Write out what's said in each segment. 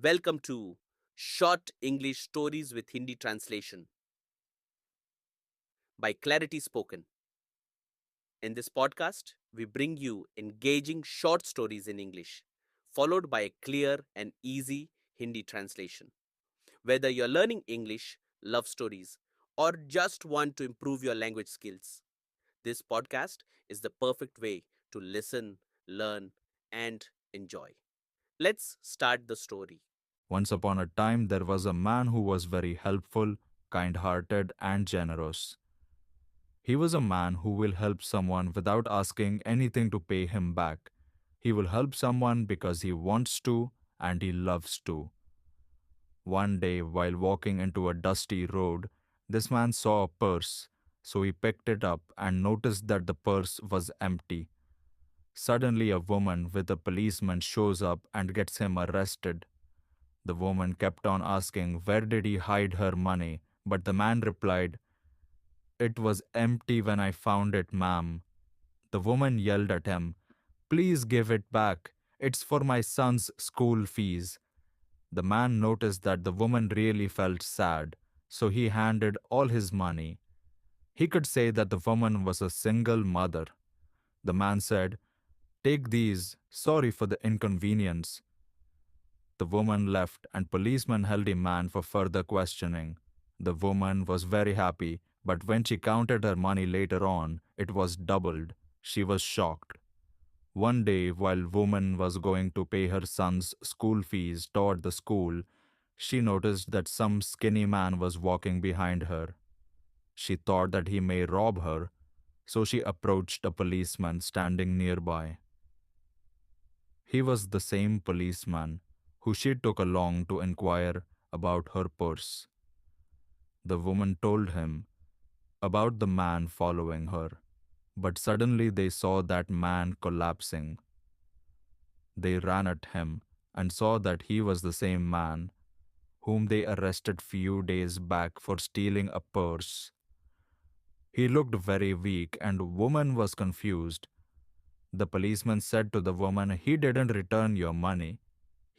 Welcome to Short English Stories with Hindi Translation by Clarity Spoken. In this podcast, we bring you engaging short stories in English, followed by a clear and easy Hindi translation. Whether you're learning English, love stories, or just want to improve your language skills, this podcast is the perfect way to listen, learn, and enjoy. Let's start the story. Once upon a time, there was a man who was very helpful, kind hearted, and generous. He was a man who will help someone without asking anything to pay him back. He will help someone because he wants to and he loves to. One day, while walking into a dusty road, this man saw a purse, so he picked it up and noticed that the purse was empty. Suddenly, a woman with a policeman shows up and gets him arrested. The woman kept on asking where did he hide her money, but the man replied, "It was empty when I found it, ma'am." The woman yelled at him, "Please give it back. It's for my son's school fees." The man noticed that the woman really felt sad, so he handed all his money. He could say that the woman was a single mother. The man said, "Take these, sorry for the inconvenience." The woman left, and policemen held the man for further questioning. The woman was very happy, but when she counted her money later on, it was doubled. She was shocked. One day, while woman was going to pay her son's school fees toward the school, she noticed that some skinny man was walking behind her. She thought that he may rob her, so she approached a policeman standing nearby. He was the same policeman who she took along to inquire about her purse. The woman told him about the man following her, but suddenly they saw that man collapsing. They ran at him and saw that he was the same man whom they arrested few days back for stealing a purse. He looked very weak and woman was confused. The policeman said to the woman, "He didn't return your money.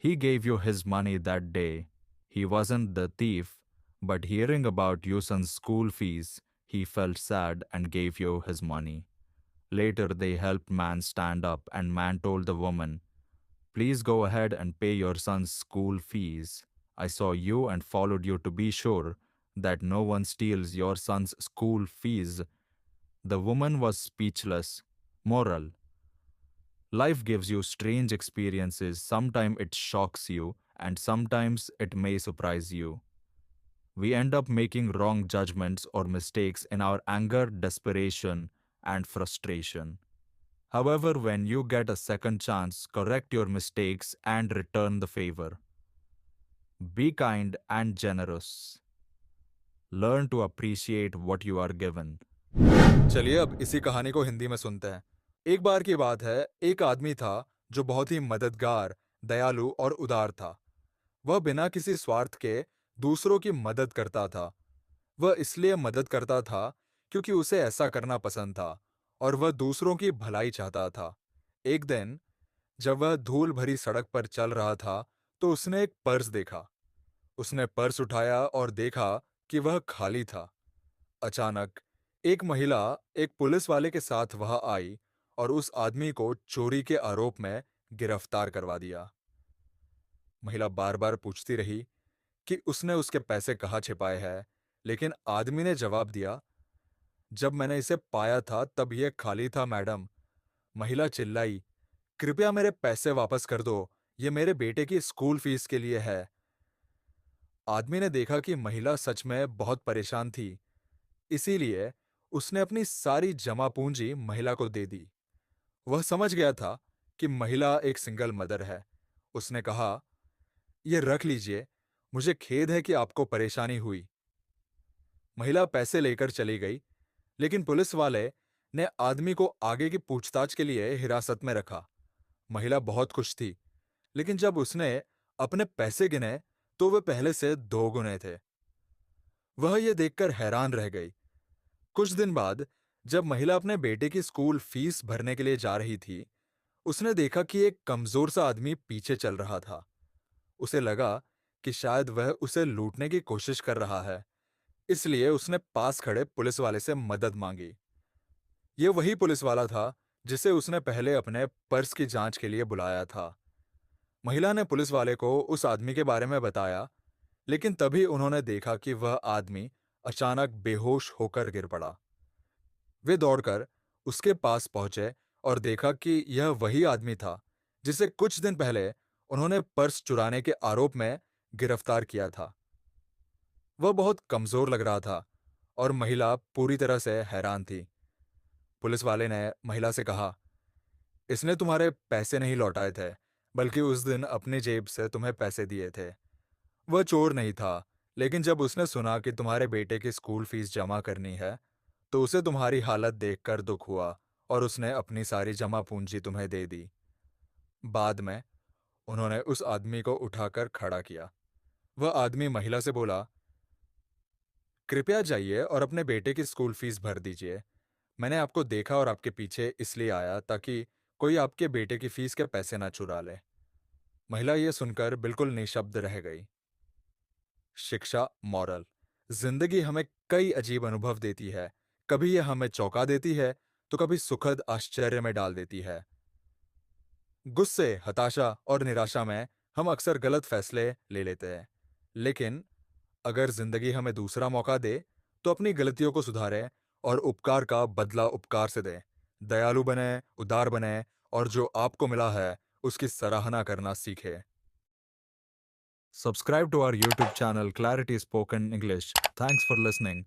He gave you his money that day. He wasn't the thief, but hearing about your son's school fees, he felt sad and gave you his money." Later, they helped man stand up, and man told the woman, "Please go ahead and pay your son's school fees. I saw you and followed you to be sure that no one steals your son's school fees." The woman was speechless. Moral: life gives you strange experiences. Sometimes it shocks you, and sometimes it may surprise you. We end up making wrong judgments or mistakes in our anger, desperation, and frustration. However, when you get a second chance, correct your mistakes and return the favor. Be kind and generous. Learn to appreciate what you are given. चलिए अब इसी कहानी को हिंदी में सुनते हैं। एक बार की बात है, एक आदमी था जो बहुत ही मददगार, दयालु और उदार था। वह बिना किसी स्वार्थ के दूसरों की मदद करता था। वह इसलिए मदद करता था क्योंकि उसे ऐसा करना पसंद था और वह दूसरों की भलाई चाहता था। एक दिन जब वह धूल भरी सड़क पर चल रहा था, तो उसने एक पर्स देखा। उसने पर्स उठाया और देखा कि वह खाली था। अचानक एक महिला एक पुलिस वाले के साथ वहां आई और उस आदमी को चोरी के आरोप में गिरफ्तार करवा दिया। महिला बार बार पूछती रही कि उसने उसके पैसे कहाँ छिपाए हैं, लेकिन आदमी ने जवाब दिया, "जब मैंने इसे पाया था तब यह खाली था, मैडम।" महिला चिल्लाई, "कृपया मेरे पैसे वापस कर दो, ये मेरे बेटे की स्कूल फीस के लिए है।" आदमी ने देखा कि महिला सच में बहुत परेशान थी, इसीलिए उसने अपनी सारी जमा पूंजी महिला को दे दी। वह समझ गया था कि महिला एक सिंगल मदर है। उसने कहा, "ये रख लीजिए, मुझे खेद है कि आपको परेशानी हुई।" महिला पैसे लेकर चली गई, लेकिन पुलिस वाले ने आदमी को आगे की पूछताछ के लिए हिरासत में रखा। महिला बहुत खुश थी, लेकिन जब उसने अपने पैसे गिने, तो वे पहले से दो गुने थे। वह ये देखकर हैरान रह गई। कुछ दिन बाद जब महिला अपने बेटे की स्कूल फीस भरने के लिए जा रही थी, उसने देखा कि एक कमजोर सा आदमी पीछे चल रहा था। उसे लगा कि शायद वह उसे लूटने की कोशिश कर रहा है, इसलिए उसने पास खड़े पुलिस वाले से मदद मांगी। ये वही पुलिस वाला था जिसे उसने पहले अपने पर्स की जांच के लिए बुलाया था। महिला ने पुलिस वाले को उस आदमी के बारे में बताया, लेकिन तभी उन्होंने देखा कि वह आदमी अचानक बेहोश होकर गिर पड़ा। वे दौड़कर उसके पास पहुंचे और देखा कि यह वही आदमी था जिसे कुछ दिन पहले उन्होंने पर्स चुराने के आरोप में गिरफ्तार किया था। वह बहुत कमजोर लग रहा था और महिला पूरी तरह से हैरान थी। पुलिस वाले ने महिला से कहा, इसने तुम्हारे पैसे नहीं लौटाए थे, बल्कि उस दिन अपनी जेब से तुम्हें पैसे दिए थे। वह चोर नहीं था, लेकिन जब उसने सुना कि तुम्हारे बेटे की स्कूल फीस जमा करनी है, तो उसे तुम्हारी हालत देखकर दुख हुआ और उसने अपनी सारी जमा पूंजी तुम्हें दे दी। बाद में उन्होंने उस आदमी को उठाकर खड़ा किया। वह आदमी महिला से बोला, कृपया जाइए और अपने बेटे की स्कूल फीस भर दीजिए। मैंने आपको देखा और आपके पीछे इसलिए आया ताकि कोई आपके बेटे की फीस के पैसे ना चुरा ले। महिला ये सुनकर बिल्कुल निशब्द रह गई। शिक्षा मॉरल। जिंदगी हमें कई अजीब अनुभव देती है। कभी यह हमें चौंका देती है, तो कभी सुखद आश्चर्य में डाल देती है। गुस्से, हताशा और निराशा में हम अक्सर गलत फैसले ले लेते हैं। लेकिन अगर जिंदगी हमें दूसरा मौका दे, तो अपनी गलतियों को सुधारें और उपकार का बदला उपकार से दें। दयालु बने, उदार बने और जो आपको मिला है, उसकी सराहना करना सीखें। Subscribe to our YouTube channel Clarity Spoken English. Thanks for listening.